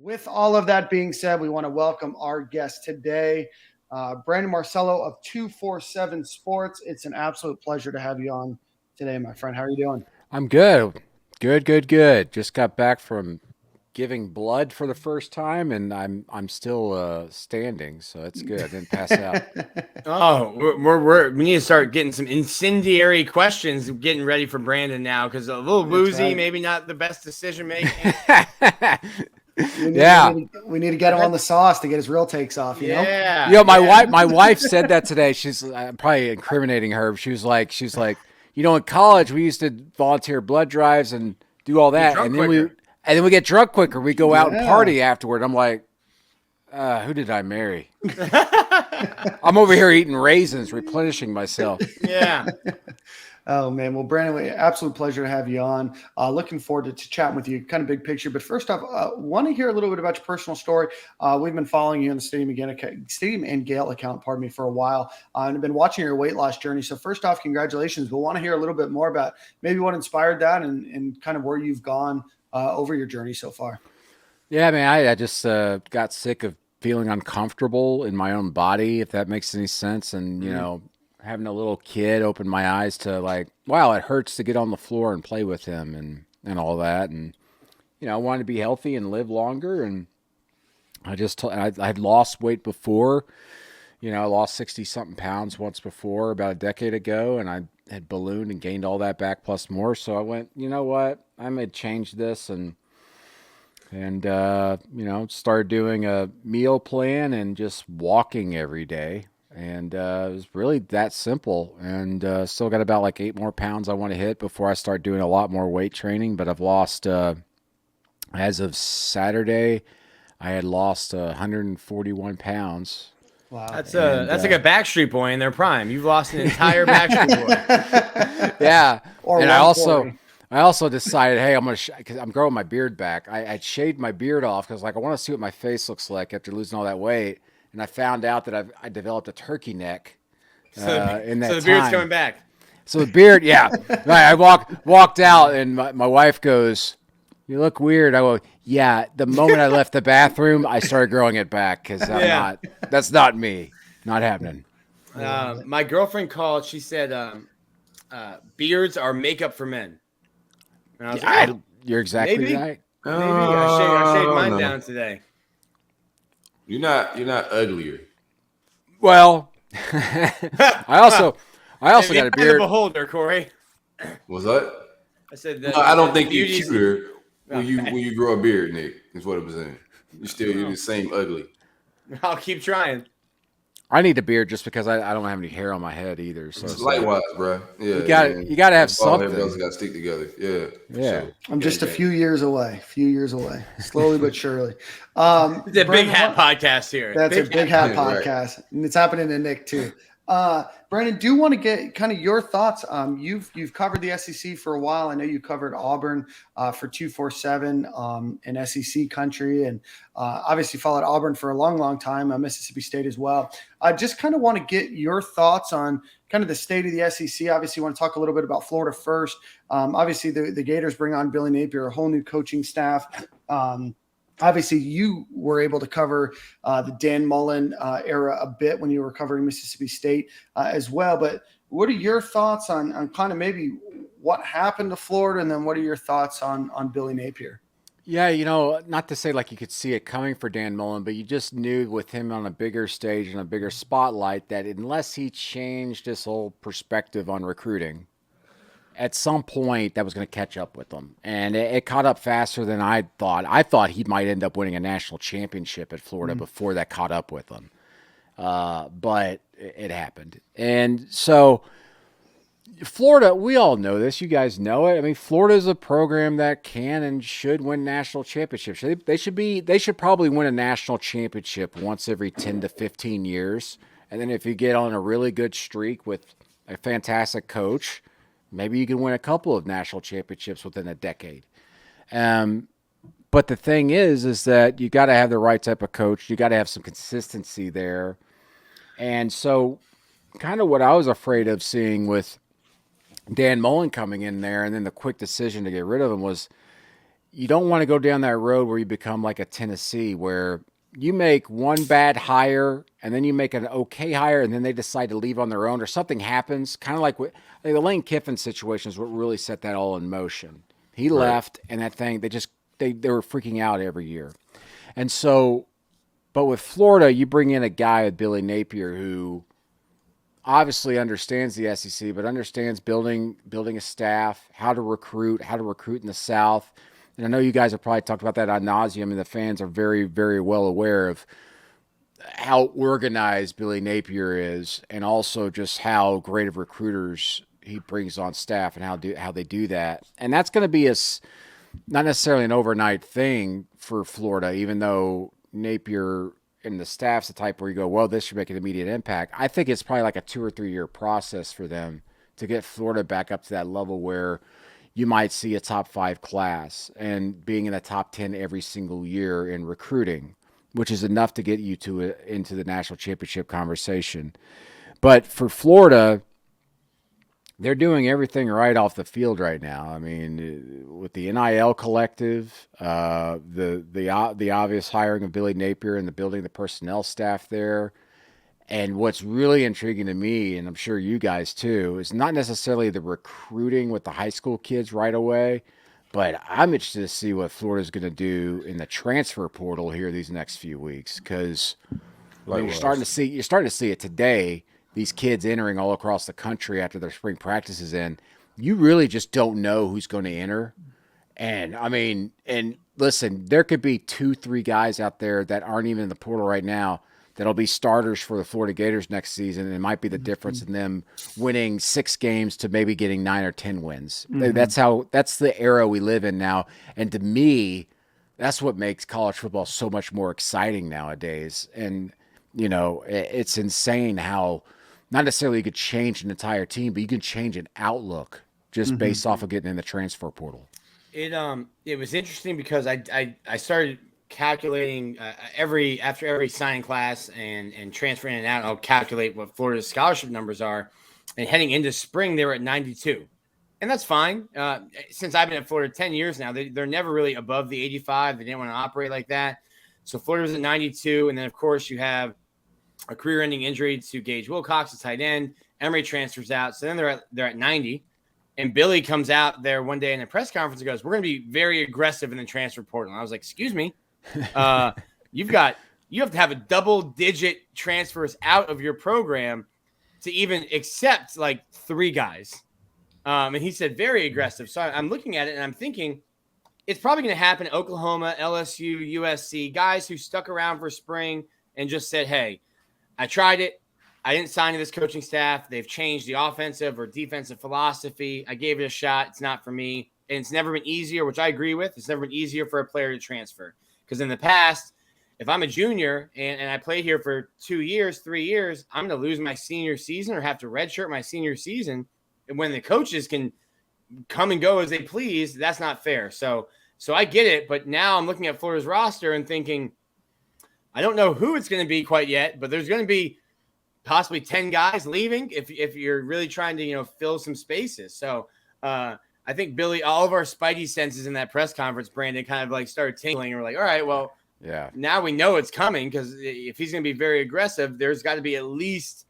With all of that being said, we want to welcome our guest today, Brandon Marcello of 247 Sports. It's an absolute pleasure to have you on today, my friend. How are you doing? I'm good. Good. Just got back from giving blood for the first time and I'm still standing, so it's good. I didn't pass out. Oh, we need to start getting some incendiary questions. Getting ready for Brandon now because a little That's woozy, right. maybe not the best decision making. Yeah. We need to get him on the sauce to get his real takes off, you know? My yeah. wife said that today. She's I'm probably incriminating her. She was like, in college we used to volunteer blood drives and do all Get that, drunk quicker. and then we get drunk quicker. We go out and Yeah. party afterward. I'm like, who did I marry? I'm over here eating raisins, replenishing myself. Yeah. Oh man, well, Brandon, absolute pleasure to have you on. Looking forward to chatting with you, kind of big picture. But first off, want to hear a little bit about your personal story. We've been following you on the Stadium and Gale account, pardon me, for a while, and I've been watching your weight loss journey. So first off, congratulations. We'll want to hear a little bit more about maybe what inspired that and kind of where you've gone over your journey so far. Yeah, man, I just got sick of feeling uncomfortable in my own body, if that makes any sense. And, having a little kid opened my eyes to like, wow, it hurts to get on the floor and play with him and all that. And, I wanted to be healthy and live longer. And I had lost weight before. I lost 60 something pounds once before about a decade ago, and I had ballooned and gained all that back plus more. So I went, you know what? I'm going to change this and started doing a meal plan and just walking every day. And it was really that simple. And still got about like 8 more pounds I want to hit before I start doing a lot more weight training. But I've lost, as of Saturday, I had lost 141 pounds. Wow. That's like a Backstreet Boy in their prime. You've lost an entire Backstreet Boy. Yeah. Or And 140. I also decided, hey, because I'm growing my beard back. I shaved my beard off because like I want to see what my face looks like after losing all that weight. And I found out that I developed a turkey neck in that So the beard's time. coming back. So the beard, yeah. I walked out, and my wife goes, "You look weird." I go, "Yeah." The moment I left the bathroom, I started growing it back because that's not me. Not happening. My girlfriend called. She said, "Beards are makeup for men." And I was like, You're exactly maybe. right. Maybe I shaved mine no. down today. You're not uglier. Well, I also got a The beard. beholder, Corey. What's that? I said No, I don't think you're beauty's- cuter when Okay. you grow a beard, Nick. Is what it was saying. You're the same ugly. I'll keep trying. I need a beard just because I don't have any hair on my head either. So it's like, Likewise, bro. Yeah, you got to have All something. brothers got to stick together. Yeah. for Yeah. sure. I'm just a Yeah. few years away, slowly but surely. It's a big Brandon, hat podcast here. That's a big hat Right. podcast, and it's happening to Nick too. Brandon, do want to get kind of your thoughts. You've covered the SEC for a while. I know you covered Auburn for 247 in SEC country, and obviously followed Auburn for a long time. Mississippi State as well. I just kind of want to get your thoughts on kind of the state of the SEC. Obviously, you want to talk a little bit about Florida first. Obviously, the Gators bring on Billy Napier, a whole new coaching staff. Obviously, you were able to cover the Dan Mullen era a bit when you were covering Mississippi State as well. But what are your thoughts on kind of maybe what happened to Florida, and then what are your thoughts on Billy Napier? Yeah, not to say like you could see it coming for Dan Mullen, but you just knew with him on a bigger stage and a bigger spotlight that unless he changed his whole perspective on recruiting, at some point that was going to catch up with them. And it caught up faster than I thought. I thought he might end up winning a national championship at Florida before that caught up with him. But it happened. And so Florida, we all know this. You guys know it. I mean, Florida is a program that can and should win national championships. They should probably win a national championship once every 10 to 15 years. And then if you get on a really good streak with a fantastic coach, maybe you can win a couple of national championships within a decade. But the thing is that you got to have the right type of coach. You got to have some consistency there. And so kind of what I was afraid of seeing with Dan Mullen coming in there and then the quick decision to get rid of him was you don't want to go down that road where you become like a Tennessee, where you make one bad hire and then you make an okay hire and then they decide to leave on their own or something happens. Kind of like what I think the Lane Kiffin situation is what really set that all in motion. He left and that thing, they were freaking out every year. And so, but with Florida, you bring in a guy with Billy Napier who obviously understands the SEC, but understands building a staff, how to recruit in the South. And I know you guys have probably talked about that ad nauseum, and the fans are very, very well aware of how organized Billy Napier is, and also just how great of recruiters he brings on staff and how they do that. And that's going to be not necessarily an overnight thing for Florida, even though Napier and the staff's the type where you go, well, this should make an immediate impact. I think it's probably like a 2 or 3 year process for them to get Florida back up to that level where you might see a top 5 class and being in the top 10 every single year in recruiting, which is enough to get you into the national championship conversation. But for Florida, they're doing everything right off the field right now. I mean, with the NIL collective, the obvious hiring of Billy Napier and the building the personnel staff there. And what's really intriguing to me, and I'm sure you guys too, is not necessarily the recruiting with the high school kids right away, but I'm interested to see what Florida's going to do in the transfer portal here these next few weeks, because you're starting to see it today. These kids entering all across the country after their spring practices in, you really just don't know who's going to enter. And I mean, and listen, there could be 2-3 guys out there that aren't even in the portal right now that'll be starters for the Florida Gators next season. And it might be the difference in them winning 6 games to maybe getting 9 or 10 wins. That's the era we live in now. And to me, that's what makes college football so much more exciting nowadays. And, you know, it's insane how not necessarily you could change an entire team, but you can change an outlook just based off of getting in the transfer portal. It was interesting because I started calculating after every signing class and transferring in and out. I'll calculate what Florida's scholarship numbers are, and heading into spring they were at 92, and that's fine. Since I've been at Florida 10 years now, they're never really above the 85. They didn't want to operate like that, so Florida was at 92, and then of course you have a career-ending injury to Gage Wilcox, the tight end. Emory transfers out, so then they're at 90. And Billy comes out there one day in a press conference and goes, "We're going to be very aggressive in the transfer portal." And I was like, "Excuse me, you have to have a double-digit transfers out of your program to even accept like 3 guys." And he said very aggressive. So I'm looking at it and I'm thinking it's probably going to happen at Oklahoma, LSU, USC, guys who stuck around for spring and just said, "Hey, I tried it. I didn't sign to this coaching staff. They've changed the offensive or defensive philosophy. I gave it a shot. It's not for me." And it's never been easier, which I agree with. It's never been easier for a player to transfer. Because in the past, if I'm a junior and I played here for 2 years, 3 years, I'm going to lose my senior season or have to redshirt my senior season. And when the coaches can come and go as they please, that's not fair. So I get it. But now I'm looking at Florida's roster and thinking, I don't know who it's going to be quite yet, but there's going to be possibly 10 guys leaving if you're really trying to, fill some spaces. So I think Billy, all of our spidey senses in that press conference, Brandon, kind of like started tingling. And we're like, all right, well, yeah, now we know it's coming, because if he's going to be very aggressive, there's got to be at least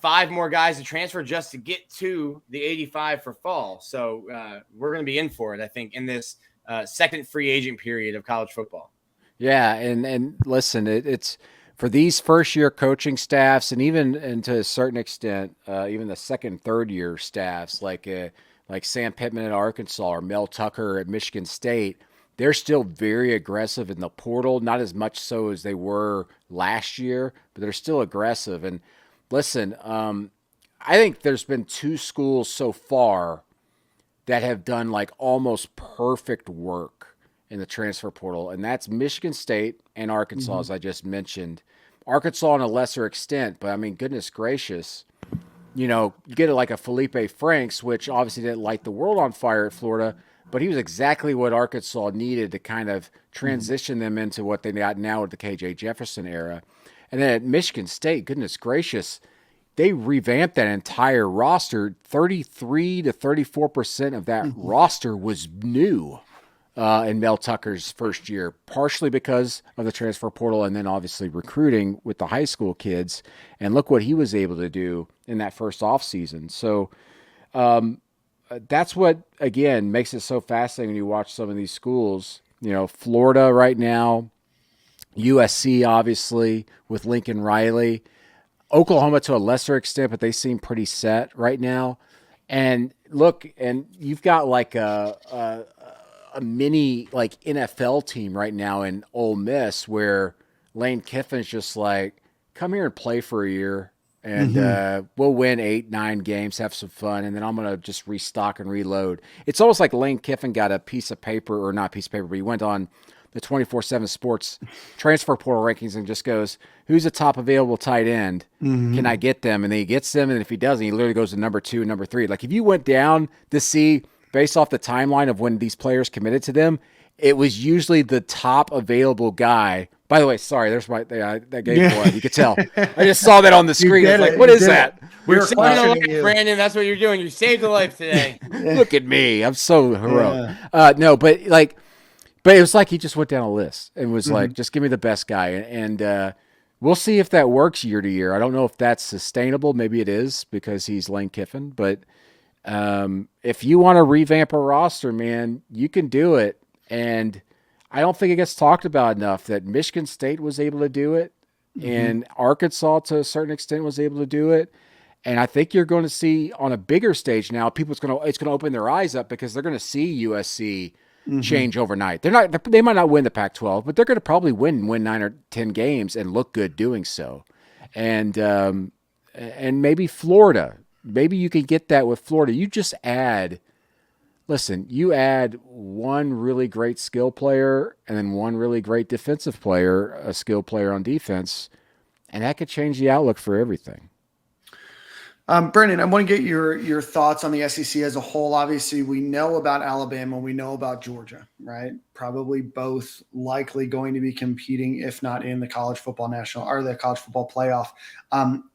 5 more guys to transfer just to get to the 85 for fall. So we're going to be in for it, I think, in this second free agent period of college football. Yeah, and listen, it's for these first-year coaching staffs, and even and to a certain extent, even the second, third-year staffs, like Sam Pittman at Arkansas or Mel Tucker at Michigan State, they're still very aggressive in the portal. Not as much so as they were last year, but they're still aggressive. And listen, I think there's been 2 schools so far that have done like almost perfect work in the transfer portal, and that's Michigan State and Arkansas, as I just mentioned. Arkansas on a lesser extent, but I mean, goodness gracious, you get it like a Felipe Franks, which obviously didn't light the world on fire at Florida, but he was exactly what Arkansas needed to kind of transition them into what they got now with the KJ Jefferson era. And then at Michigan State, goodness gracious, they revamped that entire roster. 33 to 34% of that roster was new. in Mel Tucker's first year, partially because of the transfer portal and then obviously recruiting with the high school kids. And look what he was able to do in that first offseason. So that's what, again, makes it so fascinating when you watch some of these schools. Florida right now, USC, obviously, with Lincoln Riley. Oklahoma to a lesser extent, but they seem pretty set right now. And look, and you've got like a mini like NFL team right now in Ole Miss where Lane Kiffin's just like, come here and play for a year, and we'll win 8-9 games, have some fun, and then I'm going to just restock and reload. It's almost like Lane Kiffin got a piece of paper, or not a piece of paper, but he went on the 24/7 Sports transfer portal rankings and just goes, who's the top available tight end? Can I get them? And then he gets them, and if he doesn't, he literally goes to number 2, number 3. Like if you went down to see, based off the timeline of when these players committed to them, it was usually the top available guy. By the way, sorry, there's that game boy. You could tell. I just saw that on the screen. I was like, what is that? We're saving a life, Brandon. That's what you're doing. You saved a life today. Look at me. I'm so heroic. No, but it was like he just went down a list and was like, just give me the best guy. And we'll see if that works year to year. I don't know if that's sustainable. Maybe it is because he's Lane Kiffin. But if you want to revamp a roster, man, you can do it. And I don't think it gets talked about enough that Michigan State was able to do it, and Arkansas to a certain extent was able to do it. And I think you're going to see on a bigger stage now, it's going to open their eyes up because they're going to see USC change overnight. They might not win the Pac-12, but they're going to probably win 9 or 10 games and look good doing so. And maybe Florida, maybe you can get that with Florida. You just add one really great skill player and then one really great defensive player, a skill player on defense, and that could change the outlook for everything. Brandon, I want to get your thoughts on the SEC as a whole. Obviously, we know about Alabama, we know about Georgia, right? Probably both likely going to be competing, if not in the college football national or the college football playoff.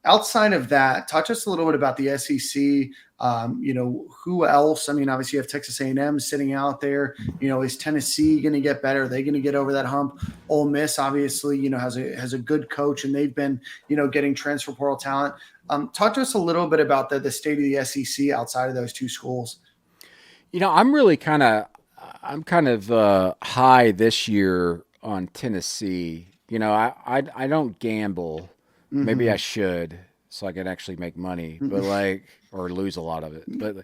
Outside of that, touch us a little bit about the SEC. Who else? I mean, obviously you have Texas A&M sitting out there. Is Tennessee going to get better? Are they going to get over that hump? Ole Miss, obviously, has a good coach, and they've been, getting transfer portal talent. Talk to us a little bit about the state of the SEC outside of those two schools. I'm kind of high this year on Tennessee. I don't gamble. Maybe I should, so I can actually make money, but or lose a lot of it. But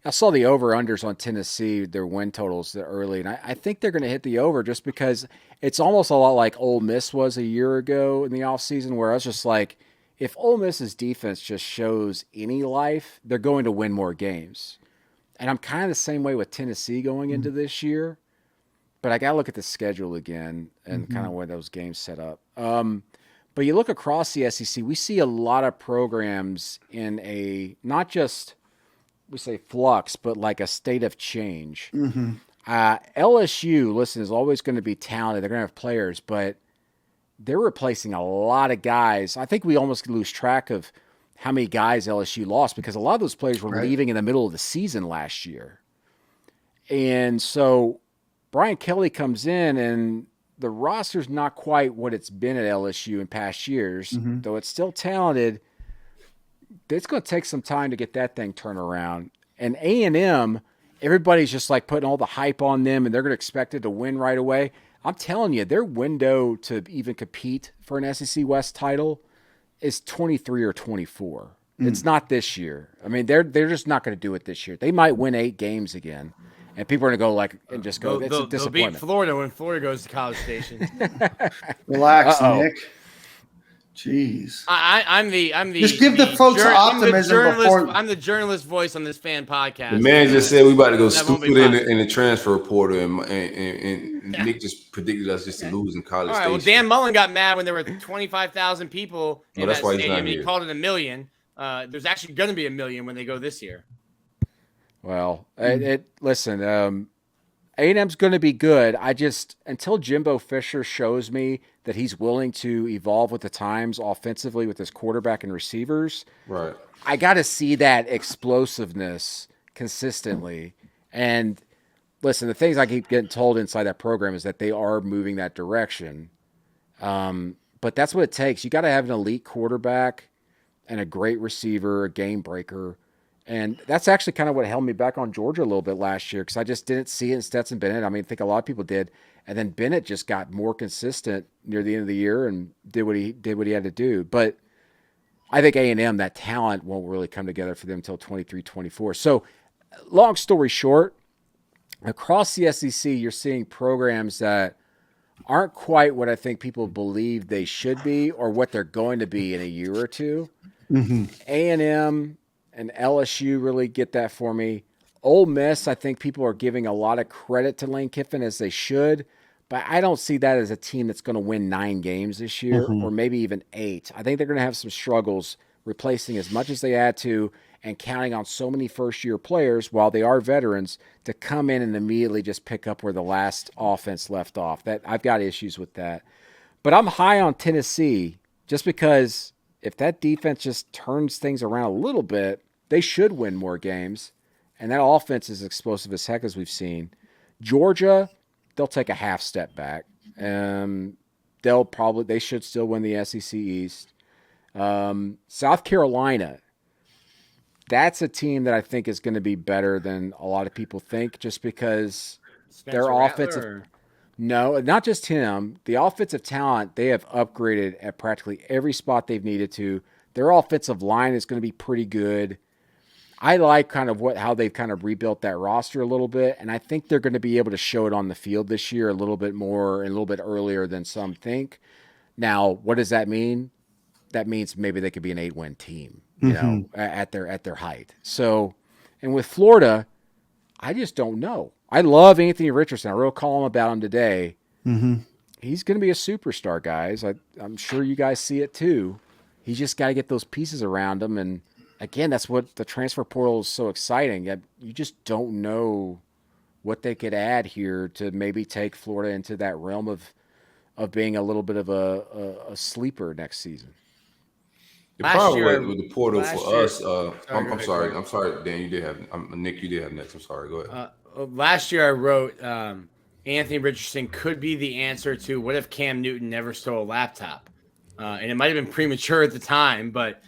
I saw the over-unders on Tennessee, their win totals early, and I think they're going to hit the over just because it's almost a lot like Ole Miss was a year ago in the offseason, where I was just like, if Ole Miss's defense just shows any life, they're going to win more games. And I'm kind of the same way with Tennessee going into this year, but I got to look at the schedule again and kind of where those games set up. But you look across the SEC, we see a lot of programs in a, not just, we say flux, but like a state of change. LSU, listen, is always going to be talented. They're going to have players, but they're replacing a lot of guys. I think we almost lose track of how many guys LSU lost because a lot of those players were leaving in the middle of the season last year. And so Brian Kelly comes in, and the roster's not quite what it's been at LSU in past years, though it's still talented. It's going to take some time to get that thing turned around. And A&M, everybody's just like putting all the hype on them, and they're going to expect it to win right away. I'm telling you, their window to even compete for an SEC West title is 23 or 24. It's not this year. I mean, they're just not going to do it this year. They might win 8 games again, and people are going to go and just go, it's a disappointment. They'll beat Florida when Florida goes to College Station. Relax, Nick. Jeez. I'm the just give the folks optimism before. I'm the journalist voice on this fan podcast. The man just said we about to go stupid in the transfer portal, and Nick just predicted us just to lose in College Station. Well, Dan Mullen got mad when there were 25,000 people in that stadium, and he called it 1 million. There's actually going to be 1 million when they go this year. Well, listen, A&M's going to be good. Until Jimbo Fisher shows me that he's willing to evolve with the times offensively with his quarterback and receivers, right? I got to see that explosiveness consistently. And listen, the things I keep getting told inside that program is that they are moving that direction. But that's what it takes. You got to have an elite quarterback and a great receiver, a game breaker. And that's actually kind of what held me back on Georgia a little bit last year, because I just didn't see it in Stetson Bennett. I mean, I think a lot of people did. And then Bennett just got more consistent near the end of the year and did what he had to do. But I think A&M, that talent won't really come together for them until 23-24. So long story short, across the SEC, you're seeing programs that aren't quite what I think people believe they should be or what they're going to be in a year or two. Mm-hmm. A&M and LSU really get that for me. Ole Miss, I think people are giving a lot of credit to Lane Kiffin, as they should, but I don't see that as a team that's going to win 9 games this year, or maybe even 8. I think they're going to have some struggles replacing as much as they had to and counting on so many first-year players, while they are veterans, to come in and immediately just pick up where the last offense left off. That I've got issues with that. But I'm high on Tennessee just because if that defense just turns things around a little bit, they should win more games. And that offense is explosive as heck, as we've seen. Georgia, they'll take a half step back. They should still win the SEC East. South Carolina, that's a team that I think is going to be better than a lot of people think, just because Spencer their Rattler, offensive. No, not just him. The offensive talent, they have upgraded at practically every spot they've needed to. Their offensive line is going to be pretty good. I like kind of how they've kind of rebuilt that roster a little bit, and I think they're going to be able to show it on the field this year a little bit more and a little bit earlier than some think. Now, what does that mean? That means maybe they could be an 8-win team, you know, at their height. So, and with Florida, I just don't know. I love Anthony Richardson. I wrote a column about him today. Mm-hmm. He's going to be a superstar, guys. I'm sure you guys see it too. He's just got to get those pieces around him. And again, that's what the transfer portal is so exciting. You just don't know what they could add here to maybe take Florida into that realm of being a little bit of a sleeper next season. The problem with the portal for us, I'm sorry, Dan, you did have Nick, you did have next. I'm sorry, go ahead. Last year I wrote Anthony Richardson could be the answer to what if Cam Newton never stole a laptop, and it might have been premature at the time, but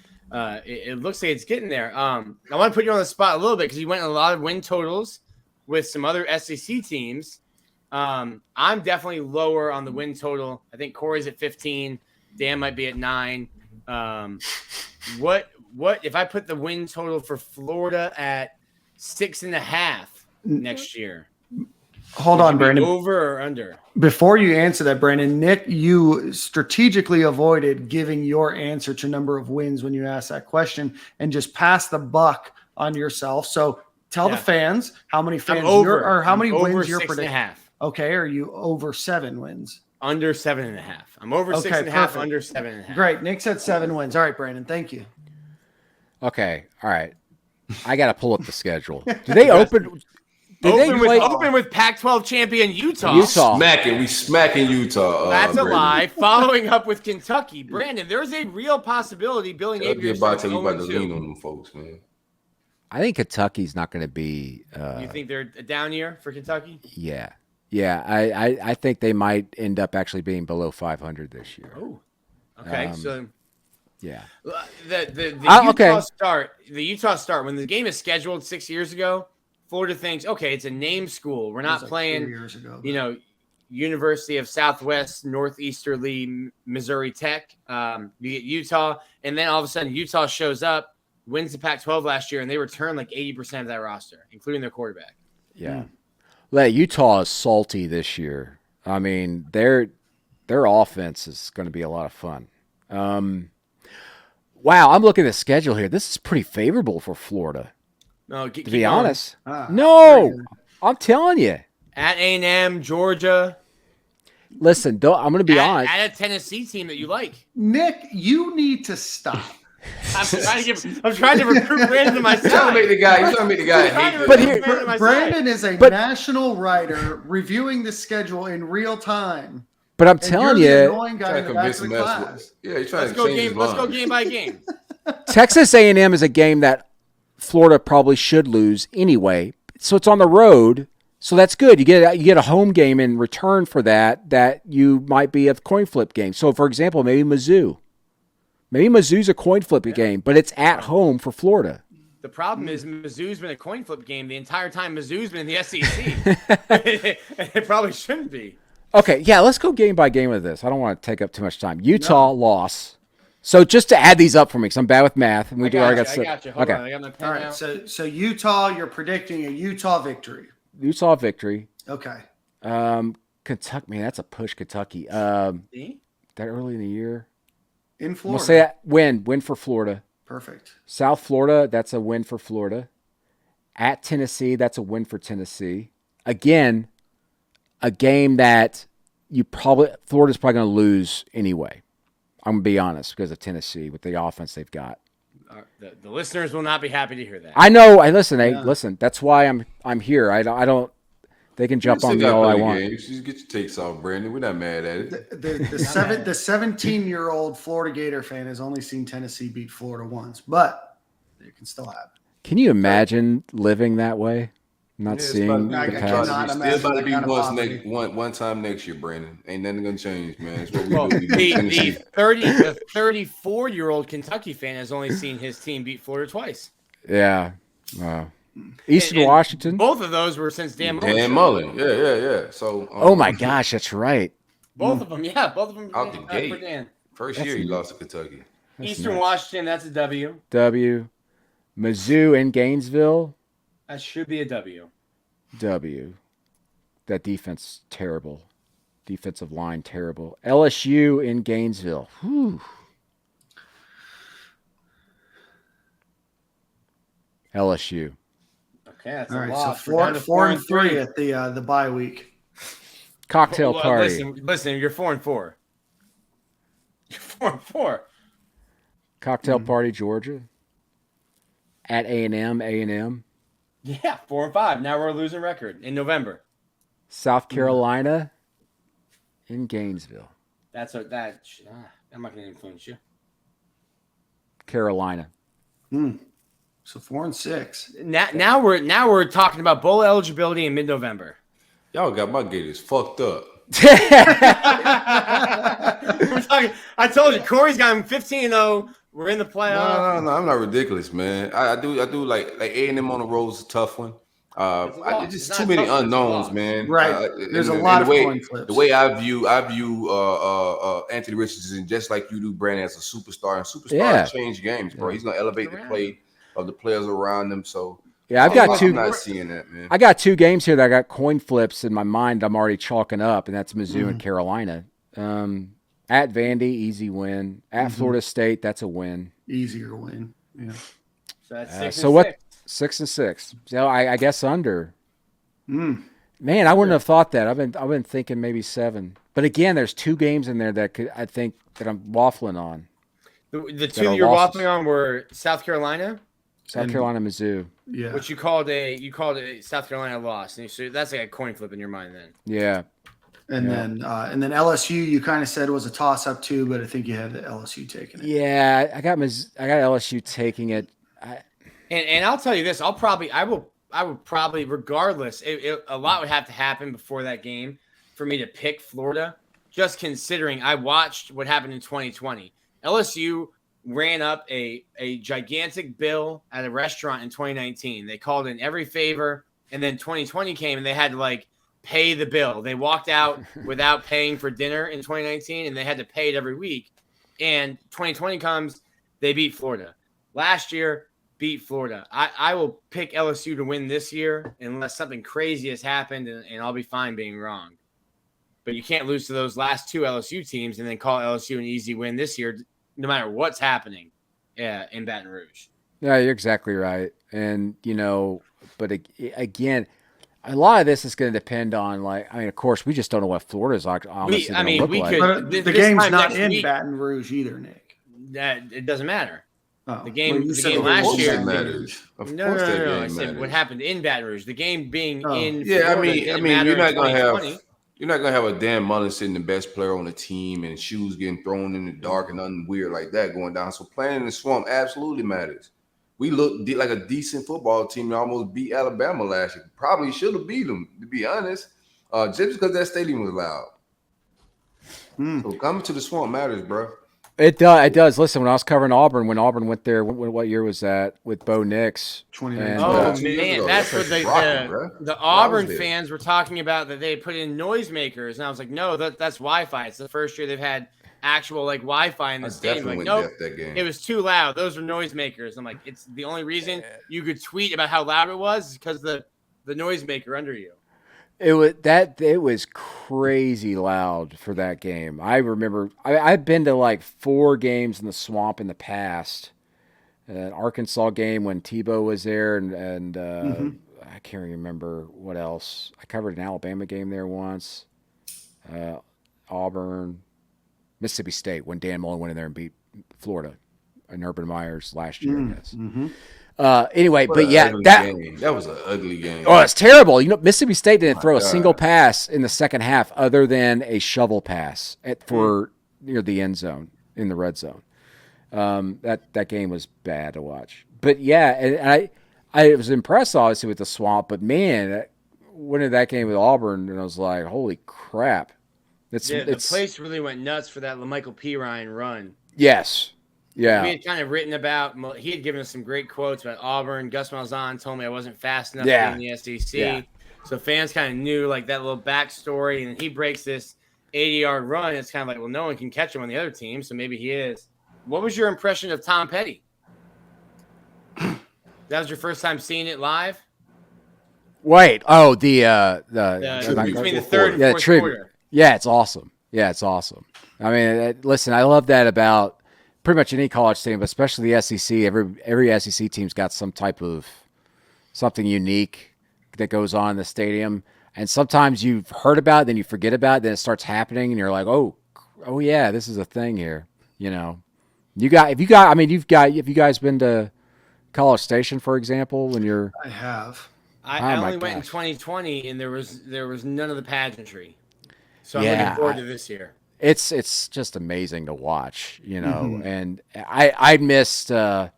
it looks like it's getting there. I want to put you on the spot a little bit because you went in a lot of win totals with some other SEC teams. I'm definitely lower on the win total. I think Corey's at 15. Dan might be at 9. What if I put the win total for Florida at 6.5 next year? Hold on, Brandon. Over or under? Before you answer that, Brandon, Nick, you strategically avoided giving your answer to number of wins when you asked that question and just passed the buck on yourself. So tell the fans how many wins you're predicting. Okay, are you over 7 wins? Under 7.5. I'm over 6.5, under 7.5. Great. Nick said 7 wins. All right, Brandon. Thank you. Okay. All right. I got to pull up the schedule. Do they open? Open with Pac-12 champion Utah. We smacking Utah. That's a Brandon. lie. Following up with Kentucky. Brandon, there's a real possibility Billy Napier is about to lean on them folks, man. I think Kentucky's not going to be. You think they're a down year for Kentucky? Yeah. Yeah, I think they might end up actually being below 500 this year. Oh, okay. Yeah. The Utah start, when the game is scheduled 6 years ago, Florida thinks, okay, it's a name school. We're not playing 3 years ago, University of Southwest Northeasterly Missouri Tech. You get Utah, and then all of a sudden Utah shows up, wins the Pac-12 last year, and they return like 80% of that roster, including their quarterback. Yeah. Utah is salty this year. I mean, their offense is going to be a lot of fun. Wow, I'm looking at the schedule here. This is pretty favorable for Florida. No, to be honest. No, I'm telling you. At A&M, Georgia. Listen, I'm going to be honest. At a Tennessee team that you like. Nick, you need to stop. I'm trying to recruit Brandon to my side. He's trying to make the guy. But here, Brandon is a national writer reviewing the schedule in real time. But I'm telling you, annoying guy in the back of the class. Yeah, he's trying to change his mind. Let's go game by game. Texas A&M is a game that Florida probably should lose anyway. So it's on the road. So that's good. You get a home game in return for that you might be a coin flip game. So for example, maybe Mizzou. Maybe Mizzou's a coin flip game, but it's at home for Florida. The problem is Mizzou's been a coin flip game the entire time Mizzou's been in the SEC. It probably shouldn't be. Okay, yeah, let's go game by game with this. I don't want to take up too much time. Utah loss. So just to add these up for me, because I'm bad with math, and I got you. Hold okay. on, I got my pen All right. out. So Utah, you're predicting a Utah victory. Utah victory. Okay. Kentucky, man, that's a push. Kentucky. That early in the year. In Florida. We'll say that win for Florida. Perfect. South Florida, that's a win for Florida. At Tennessee, that's a win for Tennessee. Again, a game that Florida's probably going to lose anyway. I'm going to be honest because of Tennessee with the offense they've got. The listeners will not be happy to hear that. I know. Listen. That's why I'm here. I don't. They can jump on me all I want. Just get your takes off, Brandon. We're not mad at it. The 17-year-old Florida Gator fan has only seen Tennessee beat Florida once, but it can still happen. Can you imagine living that way? Not seeing the past. Still about to be one time next year, Brandon. Ain't nothing gonna change, man. It's what we do. The 34-year-old Kentucky fan has only seen his team beat Florida twice. Yeah. Eastern Washington. Both of those were since Dan Mullen. Dan Mullen. Yeah. So. Oh my gosh, that's right. Both of them. Yeah, both of them. Out the gate. For Dan. First year he lost to Kentucky. Eastern Washington. That's a W. Mizzou in Gainesville. That should be a W. That defense terrible. Defensive line terrible. LSU in Gainesville. Whew. LSU. Okay, that's all a right. lot. So 4-3 at the bye week. Cocktail party. Listen, you're 4-4. You're 4-4. Cocktail party, Georgia. At A&M. Yeah, 4-5. Now we're a losing record in November. South Carolina in Gainesville. I'm not going to influence you. Carolina. So 4-6. Now we're talking about bowl eligibility in mid-November. Y'all got my Gators fucked up. I told you, Corey's got him 15-0. We're in the playoff. No, I'm not ridiculous, man. I do like A&M on the road is a tough one. It's just too many unknowns, man. Right. There's a lot of coin flips. The way I view Anthony Richardson, just like you do, Brandon, as a superstar. And superstars change games, bro. He's gonna elevate the play of the players around him. So I've got two. I'm not seeing that, man. I got two games here that I got coin flips in my mind. I'm already chalking up, and that's Mizzou and Carolina. At Vandy, easy win. At Florida State, that's a win. Easier win. Yeah. So that's 6 and 6. What? 6 and 6. So I guess under. Man, I wouldn't have thought that. I've been thinking maybe 7. But again, there's 2 games in there that I think that I'm waffling on. The 2 you're waffling on were South Carolina, Mizzou. Yeah. which you called a South Carolina loss, and so that's like a coin flip in your mind then. Yeah. And then LSU, you kind of said was a toss up too, but I think you had the LSU taking it. Yeah, I got LSU taking it. And I'll tell you this, I would probably, regardless, a lot would have to happen before that game for me to pick Florida. Just considering I watched what happened in 2020, LSU ran up a gigantic bill at a restaurant in 2019. They called in every favor, and then 2020 came and they had to pay the bill. They walked out without paying for dinner in 2019, and they had to pay it every week. And 2020 comes, they beat Florida. Last year, beat Florida. I will pick LSU to win this year unless something crazy has happened, and I'll be fine being wrong. But you can't lose to those last 2 LSU teams and then call LSU an easy win this year, no matter what's happening in Baton Rouge. Yeah, you're exactly right. And, but again, a lot of this is going to depend on, of course, we just don't know what Florida's honestly going to look like. But the game's not in Baton Rouge either, Nick. It doesn't matter. Oh, the game last year matters. No. I said what happened in Baton Rouge. The game being in Florida, I mean, you're not gonna have a Dan Mullen sitting the best player on the team and shoes getting thrown in the dark and nothing weird like that going down. So playing in the swamp absolutely matters. we looked like a decent football team and almost beat Alabama last year. Probably should have beat them, to be honest, just because that stadium was loud. So coming to the Swamp matters, bro. It does. It does. Listen, when I was covering Auburn, when Auburn went there, what year was that with Bo Nix? 2019. Oh $2 years man, ago. that's That's what rocking, bro. the Yeah, I was Auburn there. fans were talking about, that they put in noisemakers, and I was like, no, that's Wi-Fi. It's the first year they've had actual like Wi-Fi in the I stadium. definitely Like, went nope, deaf that game. it was too loud. Those are noisemakers. I'm like, it's the only reason you could tweet about how loud it was is because the noisemaker under you. It was crazy loud for that game. I remember I've been to like 4 games in the Swamp in the past. An Arkansas game when Tebow was there, and I can't remember what else. I covered an Alabama game there once. Auburn, Mississippi State when Dan Mullen went in there and beat Florida and Urban Meyers last year, I guess. Anyway, What but an yeah, ugly game. That was an ugly game. Oh, it's terrible. You know, Mississippi State didn't throw a God. single pass in the second half other than a shovel pass for near the end zone in the red zone. That game was bad to watch. But yeah, and I was impressed obviously with the Swamp, but man, winning that game with Auburn, and I was like, holy crap. The place really went nuts for that LaMichael P. Ryan run. Yes. Yeah. We had kind of written about, he had given us some great quotes about Auburn. Gus Malzahn told me I wasn't fast enough to be in the SEC. Yeah. So fans kind of knew like that little backstory. And he breaks this 80-yard run. It's kind of like, well, no one can catch him on the other team. So maybe he is. What was your impression of Tom Petty? That was your first time seeing it live? Wait. Oh, Between the third and fourth quarter. Yeah, it's awesome. Yeah, it's awesome. I mean, listen, I love that about pretty much any college team, but especially the SEC. Every SEC team's got some type of something unique that goes on in the stadium. And sometimes you've heard about it, then you forget about it, then it starts happening, and you're like, oh yeah, this is a thing here. You know, have you guys been to College Station, for example, when you're? I have. I only went in 2020, and there was none of the pageantry. So I'm looking forward to this year. It's just amazing to watch, you know. And I missed. I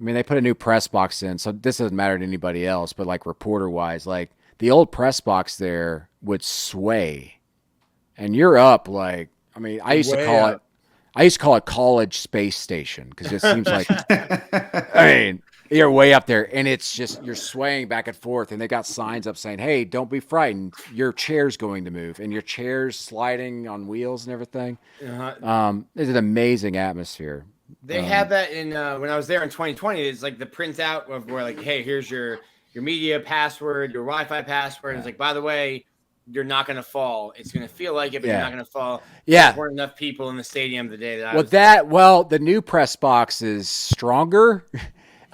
mean, they put a new press box in, so this doesn't matter to anybody else. But like reporter wise, like the old press box there would sway, and you're up like. I mean, I used to call it college space station because it seems like. I mean. You're way up there, and it's just you're swaying back and forth, and they got signs up saying, "Hey, don't be frightened. Your chair's going to move," and your chair's sliding on wheels and everything. It's an amazing atmosphere. They had that in when I was there in 2020. It's like the printout of where like, hey, here's your media password, your Wi-Fi password. It's like, by the way, you're not going to fall. It's going to feel like it, but you're not going to fall. Yeah, there weren't enough people in the stadium the day that I was there. The new press box is stronger.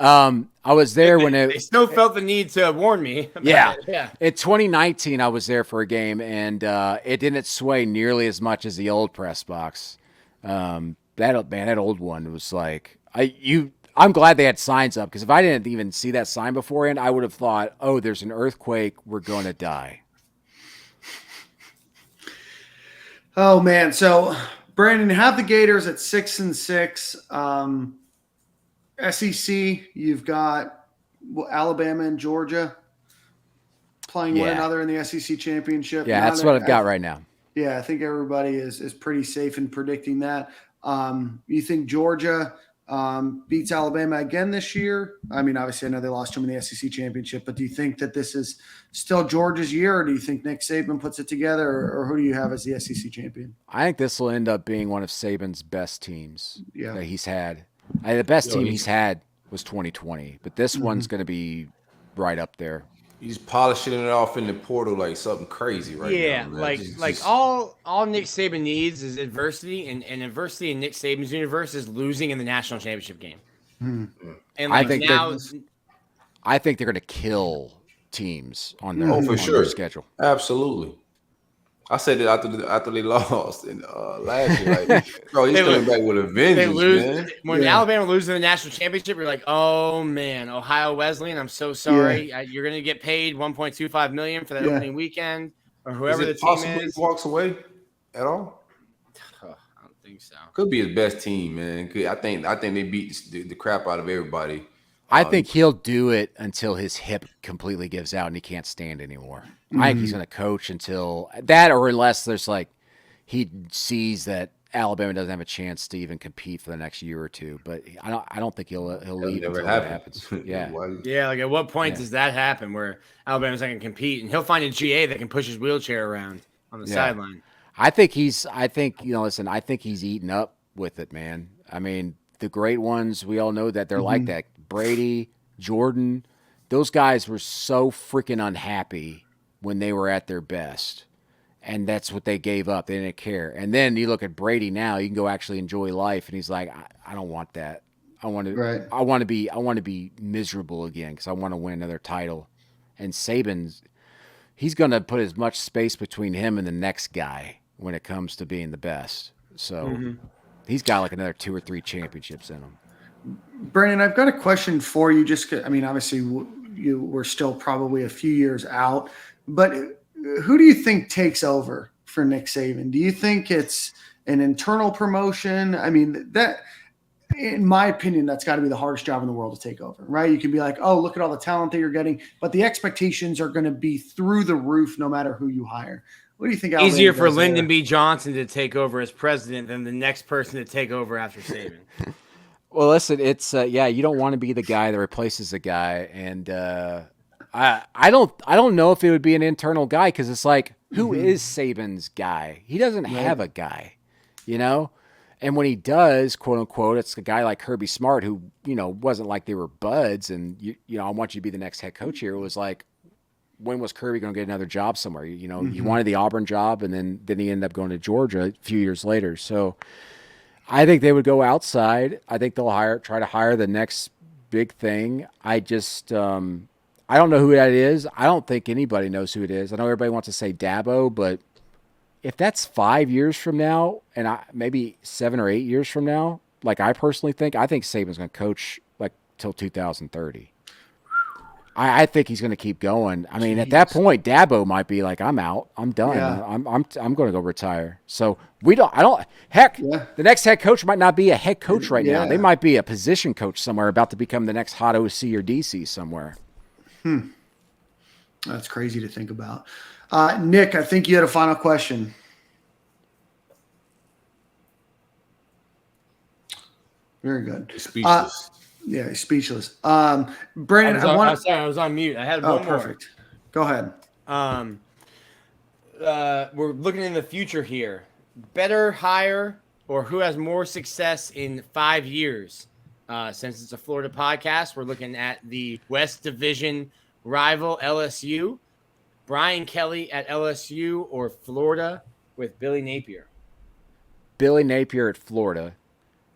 I was there when they still felt the need to warn me. Yeah. It. Yeah. In 2019, I was there for a game, and it didn't sway nearly as much as the old press box. That old one was like I'm glad they had signs up because if I didn't even see that sign beforehand, I would have thought, oh, there's an earthquake, we're going to die. Oh man, so Brandon, have the Gators at 6-6. SEC, you've got Alabama and Georgia playing one another in the SEC championship. Yeah, that's what I've got right now. Yeah, I think everybody is pretty safe in predicting that. You think Georgia beats Alabama again this year? I mean, obviously, I know they lost to them in the SEC championship, but do you think that this is still Georgia's year, or do you think Nick Saban puts it together, or who do you have as the SEC champion? I think this will end up being one of Saban's best teams that he's had. The best team he's had was 2020, but this one's going to be right up there. He's polishing it off in the portal like something crazy right now. Yeah, man. all Nick Saban needs is adversity, and adversity in Nick Saban's universe is losing in the national championship game. And I think they're going to kill teams on their, their schedule. Absolutely. I said it after they lost in last year. Like, bro, he's coming back with a vengeance, man. When Alabama loses in the national championship, you're like, oh man, Ohio Wesleyan, I'm so sorry. Yeah. You're gonna get paid $1.25 million for that opening weekend, or whoever the team is. He walks away at all? I don't think so. Could be his best team, man. I think they beat the crap out of everybody. I think he'll do it until his hip completely gives out and he can't stand anymore. I think he's going to coach until that, or unless there's like he sees that Alabama doesn't have a chance to even compete for the next year or two. But I don't think he'll leave until that happens. Yeah. Yeah, like at what point does that happen where Alabama's not going to compete and he'll find a GA that can push his wheelchair around on the sideline? I think he's eaten up with it, man. I mean, the great ones, we all know that they're like that. Brady, Jordan, those guys were so freaking unhappy when they were at their best. And that's what they gave up. They didn't care. And then you look at Brady now, you can go actually enjoy life. And he's like, I don't want that. I want to be miserable again because I want to win another title. And Saban's, he's going to put as much space between him and the next guy when it comes to being the best. So he's got like another 2 or 3 championships in him. Brandon, I've got a question for you. Obviously, we're still probably a few years out, but who do you think takes over for Nick Saban? Do you think it's an internal promotion? I mean, that, in my opinion, that's got to be the hardest job in the world to take over, right? You can be like, oh, look at all the talent that you're getting, but the expectations are going to be through the roof no matter who you hire. What do you think? Easier for Lyndon B. Johnson to take over as president than the next person to take over after Saban. Well, listen, it's you don't want to be the guy that replaces a guy, and I don't know if it would be an internal guy because it's like, who is Saban's guy? He doesn't have a guy, you know. And when he does, quote unquote, it's a guy like Kirby Smart who, you know, wasn't like they were buds, and you know, I want you to be the next head coach here. It was like, when was Kirby going to get another job somewhere? You know, he wanted the Auburn job, and then he ended up going to Georgia a few years later. So I think they would go outside. I think they'll try to hire the next big thing. I just, I don't know who that is. I don't think anybody knows who it is. I know everybody wants to say Dabo, but if that's 5 years from now, and maybe 7 or 8 years from now, like I personally think, I think Saban's going to coach like till 2030. I think he's going to keep going. I mean, at that point, Dabo might be like, I'm out. I'm done. Yeah. I'm going to go retire. So the next head coach might not be a head coach right now. They might be a position coach somewhere about to become the next hot OC or DC somewhere. That's crazy to think about. Nick, I think you had a final question. Very good. Speechless. Yeah, he's speechless. Brandon, I was on mute. I had one more. Perfect. Go ahead. We're looking in the future here. Better hire or who has more success in 5 years? Since it's a Florida podcast, we're looking at the West Division rival LSU. Brian Kelly at LSU or Florida with Billy Napier? Billy Napier at Florida.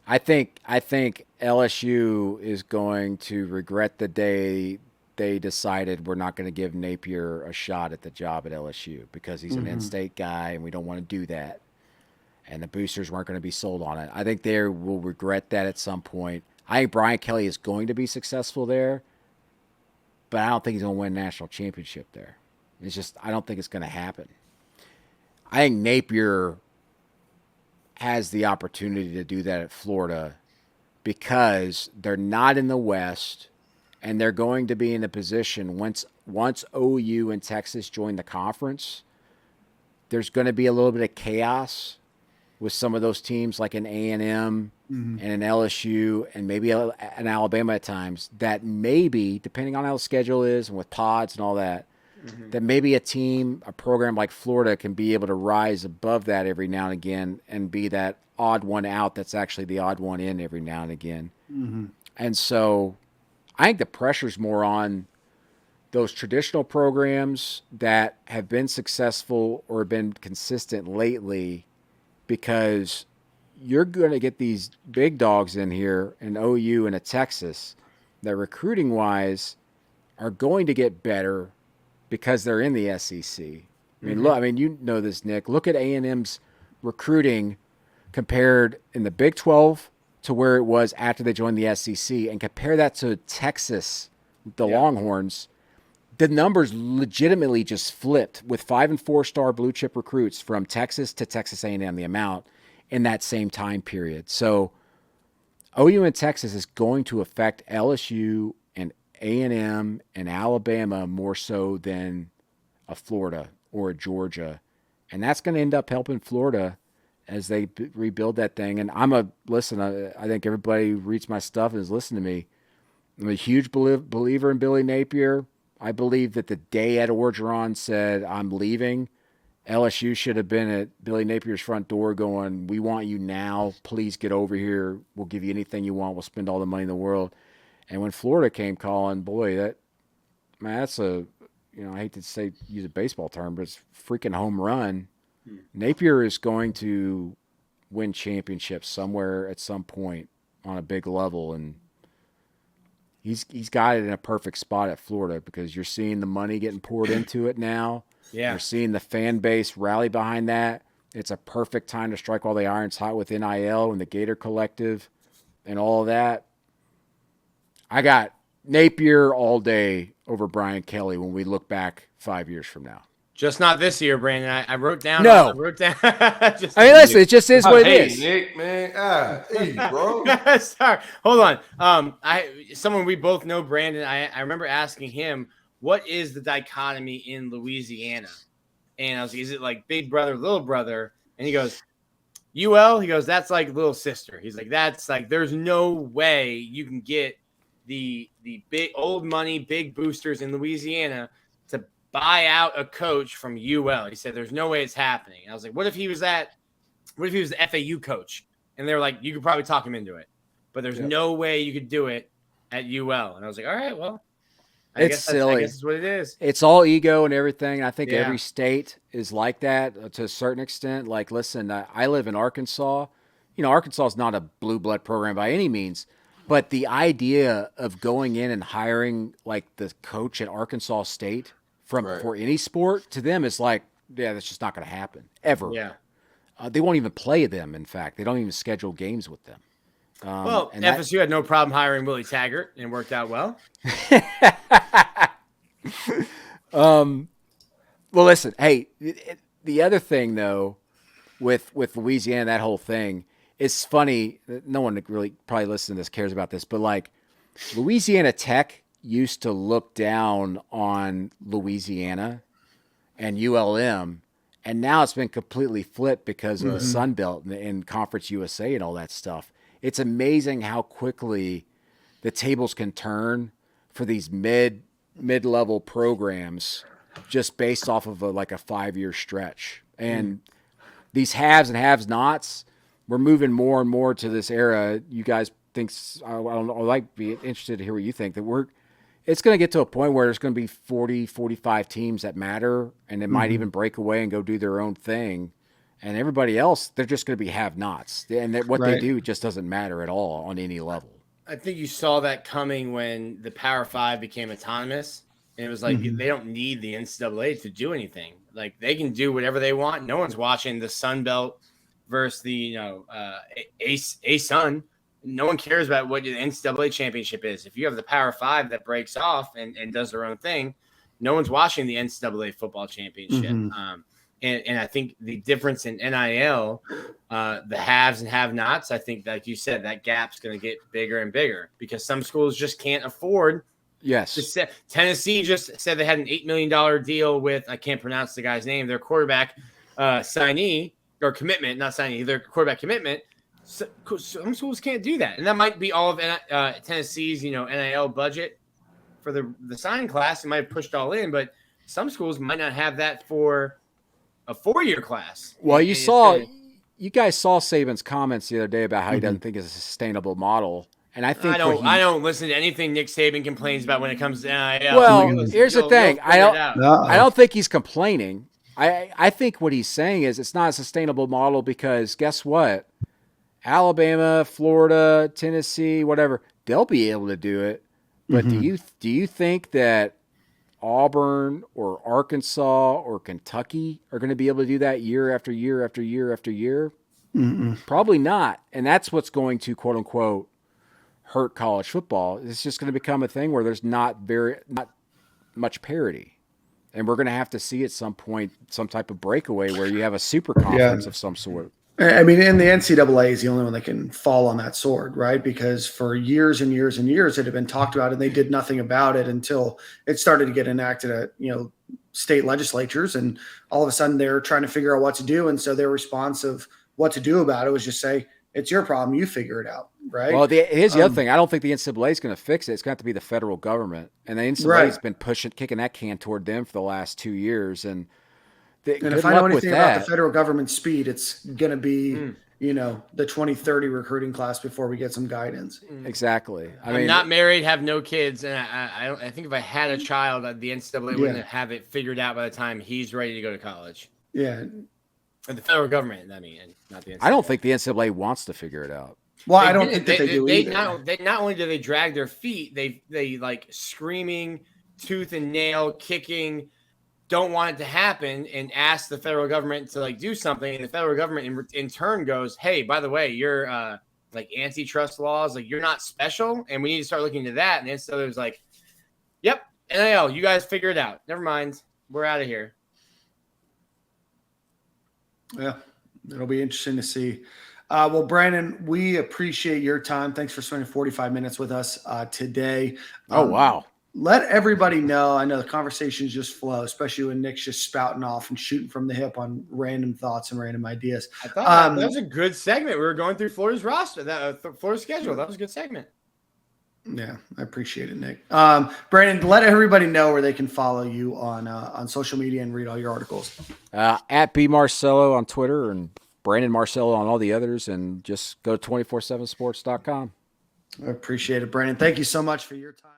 I think LSU is going to regret the day they decided we're not going to give Napier a shot at the job at LSU because he's an in-state guy and we don't want to do that. And the boosters weren't going to be sold on it. I think they will regret that at some point. I think Brian Kelly is going to be successful there, but I don't think he's going to win a national championship there. It's just, I don't think it's going to happen. I think Napier has the opportunity to do that at Florida because they're not in the West and they're going to be in a position once OU and Texas join the conference, there's going to be a little bit of chaos with some of those teams like an A&M and an LSU and maybe an Alabama at times that maybe, depending on how the schedule is and with pods and all that, that maybe a program like Florida can be able to rise above that every now and again and be that odd one out that's actually the odd one in every now and again. And so I think the pressure's more on those traditional programs that have been successful or been consistent lately because you're going to get these big dogs in here, an OU and a Texas, that recruiting-wise are going to get better because they're in the SEC. I mean, look, you know this, Nick. Look at A&M's recruiting compared in the Big 12 to where it was after they joined the SEC, and compare that to Texas, the Longhorns. The numbers legitimately just flipped with 5- and 4-star blue chip recruits from Texas to Texas A&M, the amount in that same time period. So OU and Texas is going to affect LSU A&M and Alabama more so than a Florida or a Georgia. And that's going to end up helping Florida as they rebuild that thing. And I think everybody who reads my stuff and is listening to me. I'm a huge believer in Billy Napier. I believe that the day Ed Orgeron said, I'm leaving, LSU should have been at Billy Napier's front door going, we want you now. Please get over here. We'll give you anything you want. We'll spend all the money in the world. And when Florida came calling, boy, that's a, I hate to use a baseball term, but it's a freaking home run. Napier is going to win championships somewhere at some point on a big level. And he's got it in a perfect spot at Florida because you're seeing the money getting poured into it now. Yeah. You're seeing the fan base rally behind that. It's a perfect time to strike while the iron's hot with NIL and the Gator Collective and all of that. I got Napier all day over Brian Kelly when we look back 5 years from now. Just not this year, Brandon. I wrote down. No. Listen, it just is what it is. Nick, man. Hey, bro. Sorry. Hold on. Someone we both know, Brandon. I remember asking him, what is the dichotomy in Louisiana? And I was like, is it like big brother, little brother? And he goes, UL? He goes, that's like little sister. He's like, that's like, there's no way you can get the big old money, big boosters in Louisiana to buy out a coach from UL. He said, there's no way it's happening. And I was like, what if he was the FAU coach? And they were like, you could probably talk him into it, but there's no way you could do it at UL. And I was like, all right, well, I guess silly. I guess that's what it is. It's all ego and everything. I think every state is like that to a certain extent. Like, listen, I live in Arkansas. Arkansas is not a blue blood program by any means, but the idea of going in and hiring like the coach at Arkansas State for any sport to them is like, that's just not going to happen ever. Yeah. They won't even play them. In fact, they don't even schedule games with them. FSU had no problem hiring Willie Taggart and worked out well. Well, listen, hey, the other thing though, with Louisiana, that whole thing, it's funny. No one really probably listening to this cares about this, but like Louisiana Tech used to look down on Louisiana and ULM, and now it's been completely flipped because of the Sun Belt and Conference USA and all that stuff. It's amazing how quickly the tables can turn for these mid-level programs just based off of a 5-year stretch. And these haves and have-nots, we're moving more and more to this era. You guys think I'd be interested to hear what you think, that it's going to get to a point where there's going to be 40, 45 teams that matter, and they might even break away and go do their own thing. And everybody else, they're just going to be have-nots. And what they do just doesn't matter at all on any level. I think you saw that coming when the Power Five became autonomous. And it was like, they don't need the NCAA to do anything. Like, they can do whatever they want. No one's watching the Sun Belt versus the, A-Sun. No one cares about what the NCAA championship is. If you have the Power Five that breaks off and does their own thing, no one's watching the NCAA football championship. And I think the difference in NIL, the haves and have-nots, I think, like you said, that gap's going to get bigger and bigger because some schools just can't afford. Yes. Tennessee just said they had an $8 million deal with, I can't pronounce the guy's name, their quarterback signee or commitment, not signee, their quarterback commitment. So, some schools can't do that. And that might be all of Tennessee's, NIL budget for the sign class. It might have pushed all in, but some schools might not have that for a 4-year class. Well, you guys saw Saban's comments the other day about how he doesn't think it's a sustainable model. And I think I don't listen to anything Nick Saban complains about when it comes to NIL. Well, here's the thing. I don't think he's complaining. I think what he's saying is it's not a sustainable model because guess what? Alabama, Florida, Tennessee, whatever, they'll be able to do it. But do you think that Auburn or Arkansas or Kentucky are going to be able to do that year after year after year after year? Probably not. And that's what's going to, quote unquote, hurt college football. It's just going to become a thing where there's not much parity. And we're going to have to see at some point some type of breakaway where you have a super conference of some sort. I mean, and the NCAA is the only one that can fall on that sword, right? Because for years and years and years, it had been talked about, and they did nothing about it until it started to get enacted at state legislatures, and all of a sudden they're trying to figure out what to do, and so their response of what to do about it was just say, "It's your problem, you figure it out," right? Well, here's the other thing. I don't think the NCAA is going to fix it. It's going to have to be the federal government, and the NCAA has been kicking that can toward them for the last 2 years, and if I know anything about the federal government speed, it's going to be, the 2030 recruiting class before we get some guidance. Exactly. I'm not married, have no kids, and I think if I had a child, the NCAA wouldn't have it figured out by the time he's ready to go to college. Yeah. And the federal government, I mean, not the NCAA. I don't think the NCAA wants to figure it out. Well, I don't think that they do either. Not only do they drag their feet, they like screaming, tooth and nail, kicking, don't want it to happen, and ask the federal government to do something, and the federal government in turn goes, "Hey, by the way, you're antitrust laws, you're not special, and we need to start looking into that." And then so there's "Yep, NIL, you guys figure it out. Never mind, we're out of here." Yeah, it'll be interesting to see. Well, Brandon, we appreciate your time. Thanks for spending 45 minutes with us today. Oh, wow. Let everybody know. I know the conversations just flow, especially when Nick's just spouting off and shooting from the hip on random thoughts and random ideas. I thought that was a good segment. We were going through Florida's roster, Florida's schedule. That was a good segment. Yeah, I appreciate it, Nick. Brandon, let everybody know where they can follow you on social media and read all your articles. At B Marcello on Twitter and Brandon Marcello on all the others, and just go to 247sports.com. I appreciate it, Brandon. Thank you so much for your time.